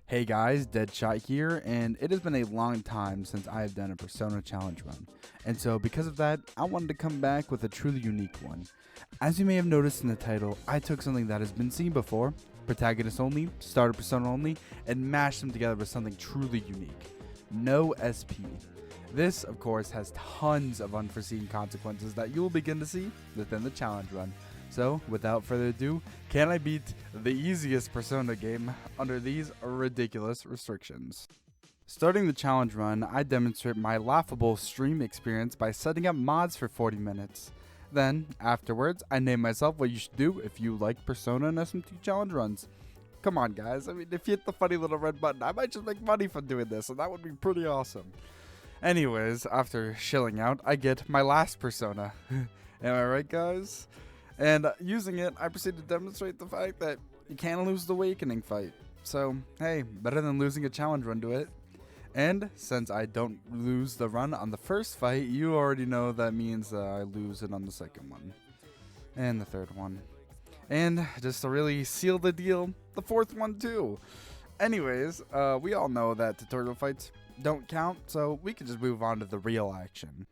Hey guys, Deadshot here, and it has been a long time since I have done a Persona challenge run, and so because of that, I wanted to come back with a truly unique one. As you may have noticed in the title, I took something that has been seen before, protagonist only, starter persona only, and mashed them together with something truly unique. No SP. This, of course, has tons of unforeseen consequences that you will begin to see within the challenge run. So, without further ado, can I beat the easiest Persona game under these ridiculous restrictions? Starting the challenge run, I demonstrate my laughable stream experience by setting up mods for 40 minutes. Then, afterwards, I name myself what you should do if you like Persona and SMTV challenge runs. Come on guys, I mean, if you hit the funny little red button, I might just make money from doing this, and that would be pretty awesome. Anyways, after chilling out, I get my last Persona. Am I right, guys? And using it, I proceed to demonstrate the fact that you can't lose the Awakening fight. So, hey, better than losing a challenge run to it. And since I don't lose the run on the first fight, you already know that means that I lose it on the second one. And the third one. And just to really seal the deal, the fourth one too. Anyways, we all know that tutorial fights don't count, so we can just move on to the real action.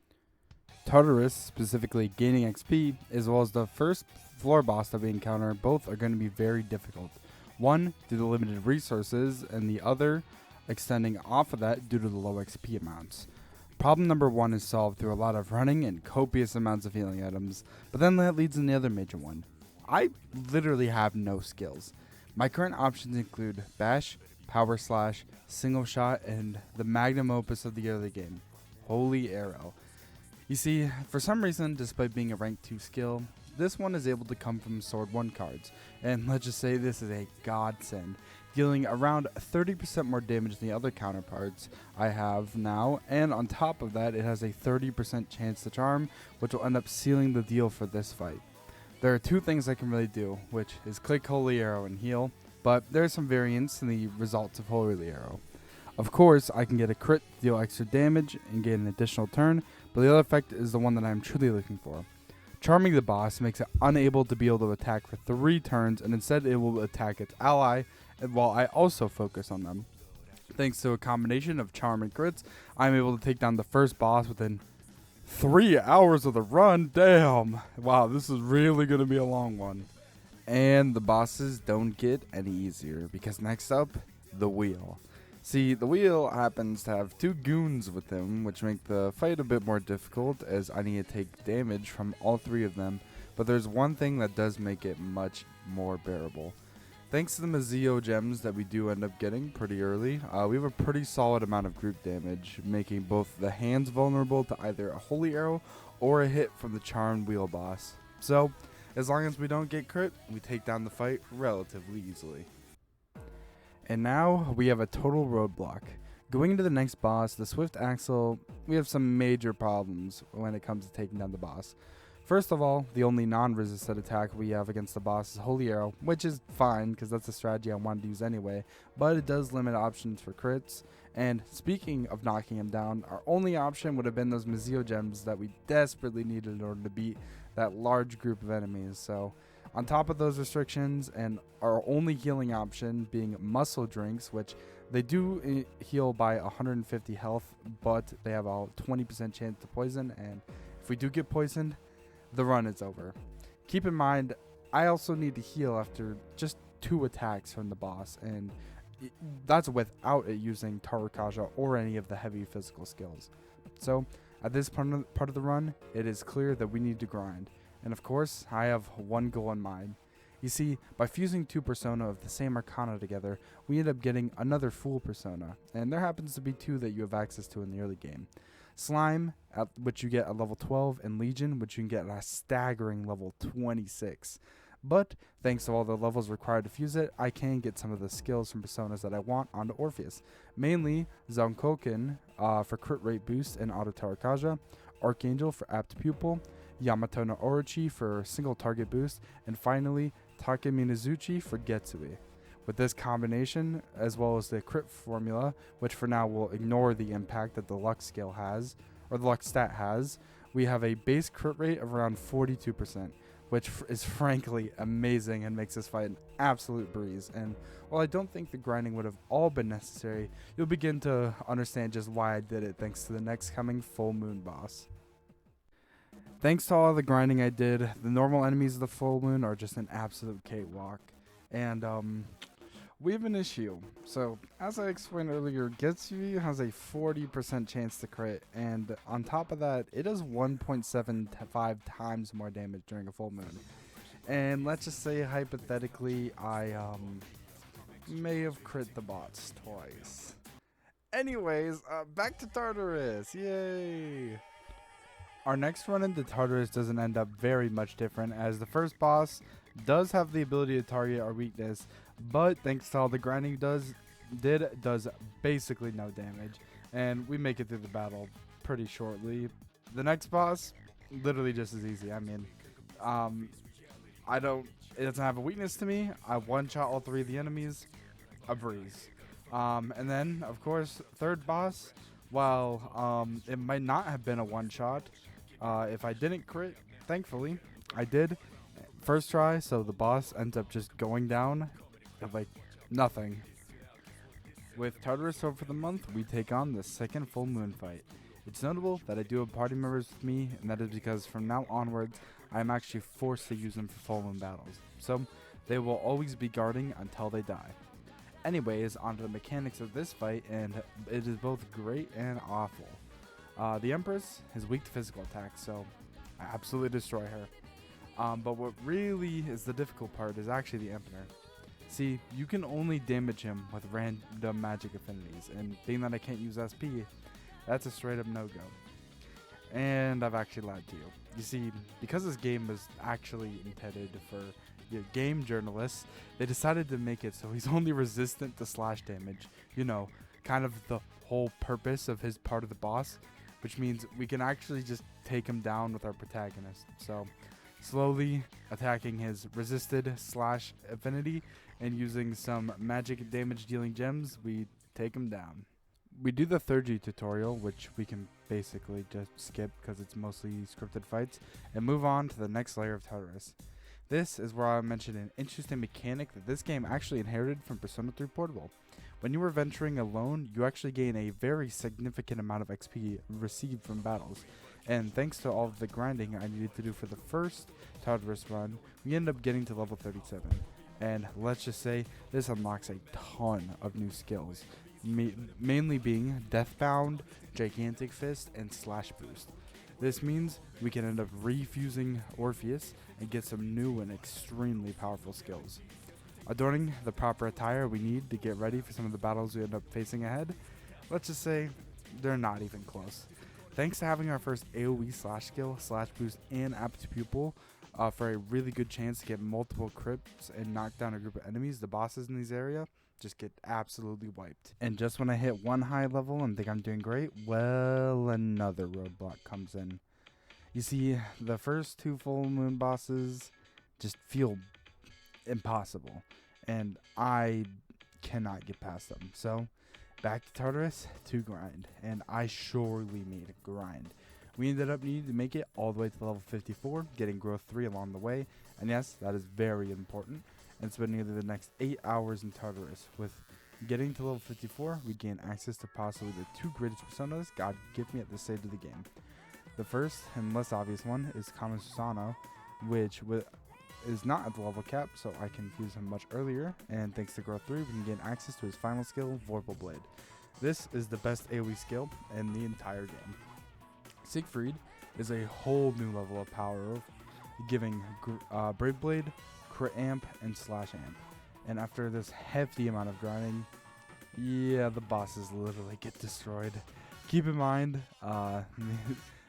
Tartarus, specifically gaining XP, as well as the first floor boss that we encounter, both are going to be very difficult. One, due to limited resources, and the other extending off of that due to the low XP amounts. Problem number one is solved through a lot of running and copious amounts of healing items, but then that leads in the other major one. I literally have no skills. My current options include Bash, Power Slash, Single Shot, and the magnum opus of the early game, Holy Arrow. You see, for some reason, despite being a rank 2 skill, this one is able to come from Sword 1 cards, and let's just say this is a godsend, dealing around 30% more damage than the other counterparts I have now, and on top of that, it has a 30% chance to charm, which will end up sealing the deal for this fight. There are two things I can really do, which is click Holy Arrow and heal, but there are some variants in the results of Holy Arrow. Of course, I can get a crit, deal extra damage, and gain an additional turn, but the other effect is the one that I am truly looking for. Charming the boss makes it unable to be able to attack for 3 turns, and instead it will attack its ally, while I also focus on them. Thanks to a combination of charm and crits, I am able to take down the first boss within 3 hours of the run. Damn! Wow, this is really going to be a long one. And the bosses don't get any easier, because next up, the wheel. See, the wheel happens to have 2 goons with him, which make the fight a bit more difficult as I need to take damage from all 3 of them, but there's one thing that does make it much more bearable. Thanks to the Mazio gems that we do end up getting pretty early, we have a pretty solid amount of group damage, making both the hands vulnerable to either a Holy Arrow or a hit from the Charmed Wheel boss. So, as long as we don't get crit, we take down the fight relatively easily. And now, we have a total roadblock. Going into the next boss, the Swift Axle, we have some major problems when it comes to taking down the boss. First of all, the only non-resisted attack we have against the boss is Holy Arrow, which is fine because that's the strategy I wanted to use anyway, but it does limit options for crits. And speaking of knocking him down, our only option would have been those Mazio gems that we desperately needed in order to beat that large group of enemies. So, on top of those restrictions, and our only healing option being muscle drinks, which they do heal by 150 health, but they have a 20% chance to poison, and if we do get poisoned, the run is over. Keep in mind, I also need to heal after just 2 attacks from the boss, and that's without it using Tarakaja or any of the heavy physical skills. So, at this part of the run, it is clear that we need to grind. And of course, I have one goal in mind. You see, by fusing 2 persona of the same arcana together, we end up getting another full persona, and there happens to be 2 that you have access to in the early game. Slime, which you get at level 12, and Legion, which you can get at a staggering level 26. But, thanks to all the levels required to fuse it, I can get some of the skills from personas that I want onto Orpheus. Mainly, Zankoken for crit rate boost and auto Tarakaja, Archangel for apt pupil, Yamato no Orochi for single target boost, and finally Take Minazuchi for Getsui. With this combination, as well as the crit formula, which for now will ignore the impact that the luck skill has, or the luck stat has, we have a base crit rate of around 42%, which is frankly amazing and makes this fight an absolute breeze. And while I don't think the grinding would have all been necessary, you'll begin to understand just why I did it thanks to the next coming full moon boss. Thanks to all the grinding I did, the normal enemies of the full moon are just an absolute cakewalk. And we have an issue. So, as I explained earlier, Getsuyu has a 40% chance to crit, and on top of that, it does 1.75 times more damage during a full moon. And let's just say, hypothetically, I may have crit the bots twice. Anyways, back to Tartarus. Yay! Our next run into Tartarus doesn't end up very much different, as the first boss does have the ability to target our weakness, but thanks to all the grinding does basically no damage, and we make it through the battle pretty shortly. The next boss, literally just as easy. I mean, it doesn't have a weakness to me. I one-shot all 3 of the enemies, a breeze. And then, of course, third boss, while it might not have been a one-shot, if I didn't crit, thankfully, I did. First try, so the boss ends up just going down like nothing. With Tartarus over the month, we take on the second full moon fight. It's notable that I do have party members with me, and that is because from now onwards, I am actually forced to use them for full moon battles. So, they will always be guarding until they die. Anyways, onto the mechanics of this fight, and it is both great and awful. The Empress is weak to physical attacks, so I absolutely destroy her. But what really is the difficult part is actually the Emperor. See, you can only damage him with random magic affinities, and being that I can't use SP, that's a straight up no-go. And I've actually lied to you. You see, because this game was actually intended for game journalists, they decided to make it so he's only resistant to slash damage. You know, kind of the whole purpose of his part of the boss, which means we can actually just take him down with our protagonist. So, slowly attacking his resisted slash affinity and using some magic damage dealing gems, we take him down. We do the 3G tutorial, which we can basically just skip because it's mostly scripted fights, and move on to the next layer of Tartarus. This is where I mentioned an interesting mechanic that this game actually inherited from Persona 3 Portable. When you are venturing alone, you actually gain a very significant amount of XP received from battles. And thanks to all of the grinding I needed to do for the first Tartarus run, we ended up getting to level 37. And let's just say, this unlocks a ton of new skills, mainly being Deathbound, Gigantic Fist, and Slash Boost. This means we can end up refusing Orpheus and get some new and extremely powerful skills. Adorning the proper attire we need to get ready for some of the battles we end up facing ahead, let's just say they're not even close. Thanks to having our first AoE slash skill, slash boost, and apt pupil for a really good chance to get multiple crits and knock down a group of enemies, the bosses in this area just get absolutely wiped. And just when I hit one high level and think I'm doing great, well, another roadblock comes in. You see, the first 2 full moon bosses just feel impossible, and I cannot get past them. So, back to Tartarus to grind, and I surely made a grind. We ended up needing to make it all the way to level 54, getting growth 3 along the way, and yes, that is very important, and spending nearly the next 8 hours in Tartarus. With getting to level 54, we gain access to possibly the 2 greatest personas God give me at this stage of the game. The first and less obvious one is Kama Susano, which is not at the level cap, so I can fuse him much earlier, and thanks to growth 3, we can gain access to his final skill, Vorpal Blade. This is the best AoE skill in the entire game. Siegfried is a whole new level of power, giving Brave Blade, Crit Amp, and Slash Amp. And after this hefty amount of grinding, yeah, the bosses literally get destroyed. Keep in mind,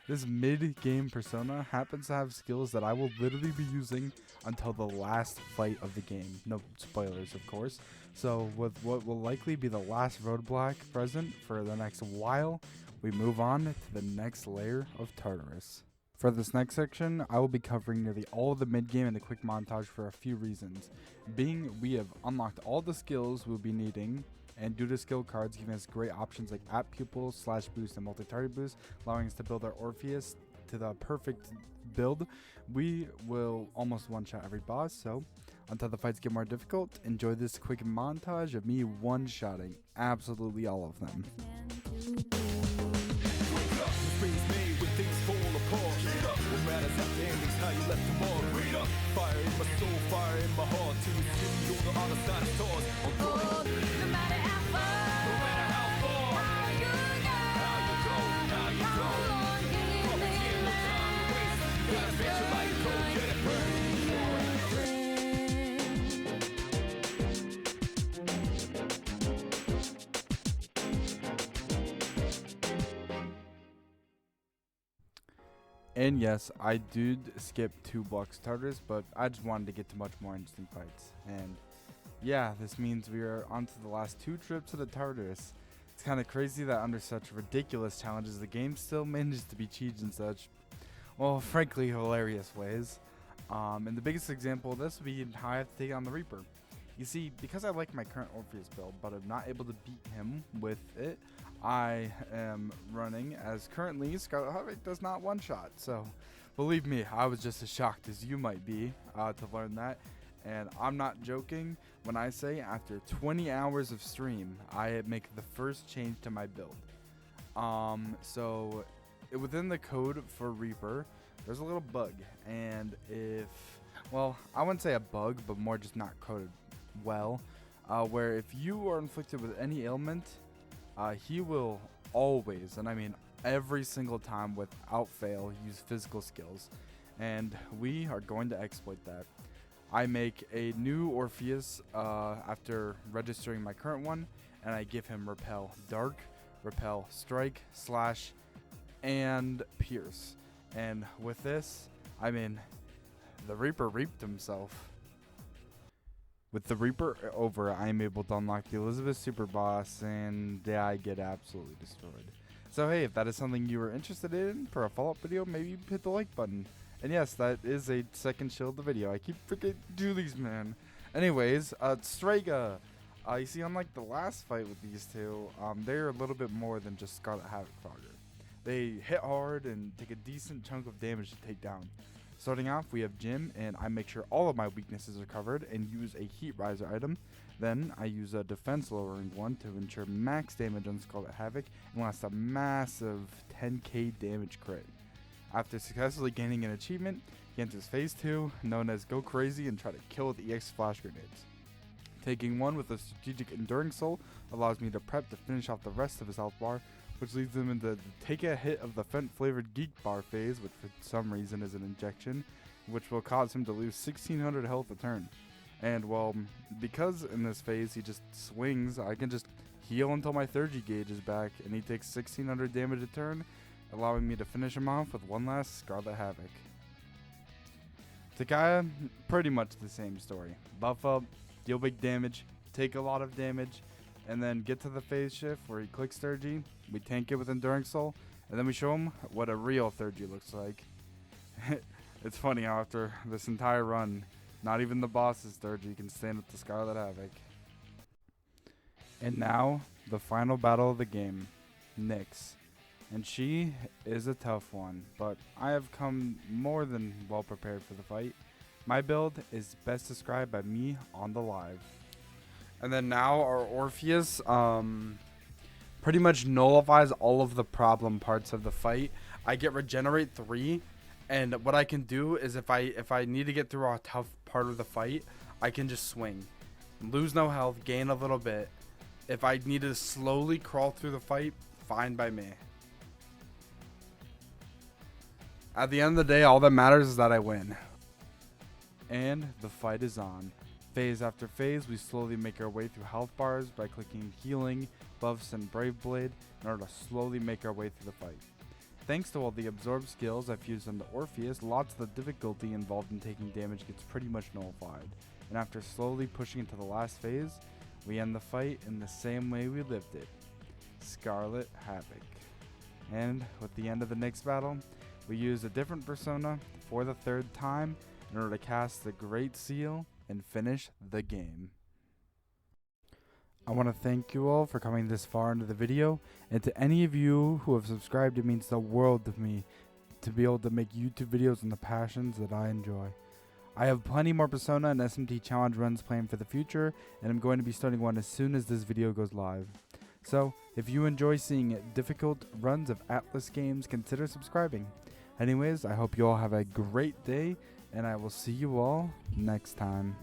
this mid-game persona happens to have skills that I will literally be using until the last fight of the game. No spoilers, of course. So with what will likely be the last roadblock present for the next while, we move on to the next layer of Tartarus. For this next section, I will be covering nearly all of the mid-game and the quick montage for a few reasons. Being we have unlocked all the skills we'll be needing, and due to skill cards giving us great options like app pupil, slash boost, and multi-target boost, allowing us to build our Orpheus get to the perfect build, we will almost one-shot every boss. So until the fights get more difficult, enjoy this quick montage of me one-shotting absolutely all of them. And yes, I did skip 2 blocks Tartarus, but I just wanted to get to much more interesting fights. And yeah, this means we are on to the last 2 trips to the Tartarus. It's kind of crazy that under such ridiculous challenges, the game still manages to be cheats in such, well, frankly, hilarious ways. And the biggest example of this would be how I have to take on the Reaper. You see, because I like my current Orpheus build, but I'm not able to beat him with it, I am running as currently Scarlet Havoc does not one-shot. So, believe me, I was just as shocked as you might be to learn that. And I'm not joking when I say after 20 hours of stream, I make the first change to my build. Within the code for Reaper, there's a little bug. And well, I wouldn't say a bug, but more just not coded well, where if you are inflicted with any ailment, he will always, and I mean every single time without fail, use physical skills, and we are going to exploit that. I make a new Orpheus after registering my current one, and I give him Repel Dark, Repel Strike, Slash, and Pierce. And with this, I mean, the Reaper reaped himself. With the Reaper over, I am able to unlock the Elizabeth Super Boss, and yeah, I get absolutely destroyed. So hey, if that is something you are interested in for a follow-up video, maybe hit the like button. And yes, that is a second shield of the video. I keep forgetting to do these, man. Anyways, Stga. You see, unlike the last fight with these two, they're a little bit more than just Scarlet Havoc fodder. They hit hard and take a decent chunk of damage to take down. Starting off, we have Jim, and I make sure all of my weaknesses are covered and use a Heat Riser item. Then I use a defense lowering one to ensure max damage on Scarlet Havoc and last a massive 10k damage crit. After successfully gaining an achievement, he enters phase 2, known as Go Crazy and try to kill with EX flash grenades. Taking one with a strategic enduring soul allows me to prep to finish off the rest of his health bar, which leads him into the take a hit of the Fent flavored Geek Bar phase, which for some reason is an injection, which will cause him to lose 1600 health a turn. And well, because in this phase he just swings, I can just heal until my 30 gauge is back, and he takes 1600 damage a turn, allowing me to finish him off with one last Scarlet Havoc. Takaya, pretty much the same story. Buff up, deal big damage, take a lot of damage, and then get to the phase shift where he clicks 30G, we tank it with Enduring Soul, and then we show him what a real 30G looks like. It's funny how after this entire run, not even the boss's 30G can stand up to Scarlet Havoc. And now, the final battle of the game, Nyx. And she is a tough one, but I have come more than well prepared for the fight. My build is best described by me on the live. And then now our Orpheus pretty much nullifies all of the problem parts of the fight. I get regenerate 3, and what I can do is if I need to get through a tough part of the fight, I can just swing. Lose no health, gain a little bit. If I need to slowly crawl through the fight, fine by me. At the end of the day, all that matters is that I win. And the fight is on. Phase after phase, we slowly make our way through health bars by clicking healing, buffs, and Brave Blade in order to slowly make our way through the fight. Thanks to all the absorb skills I've used on the Orpheus, lots of the difficulty involved in taking damage gets pretty much nullified. And after slowly pushing into the last phase, we end the fight in the same way we lived it. Scarlet Havoc. And with the end of the next battle, we use a different persona for the 3rd time in order to cast the Great Seal and finish the game. I want to thank you all for coming this far into the video, and to any of you who have subscribed, it means the world to me. to be able to make YouTube videos on the passions that I enjoy. I have plenty more Persona and SMT challenge runs planned for the future, and I'm going to be starting one as soon as this video goes live. So, if you enjoy seeing difficult runs of ATLUS games, consider subscribing. Anyways, I hope you all have a great day, and I will see you all next time.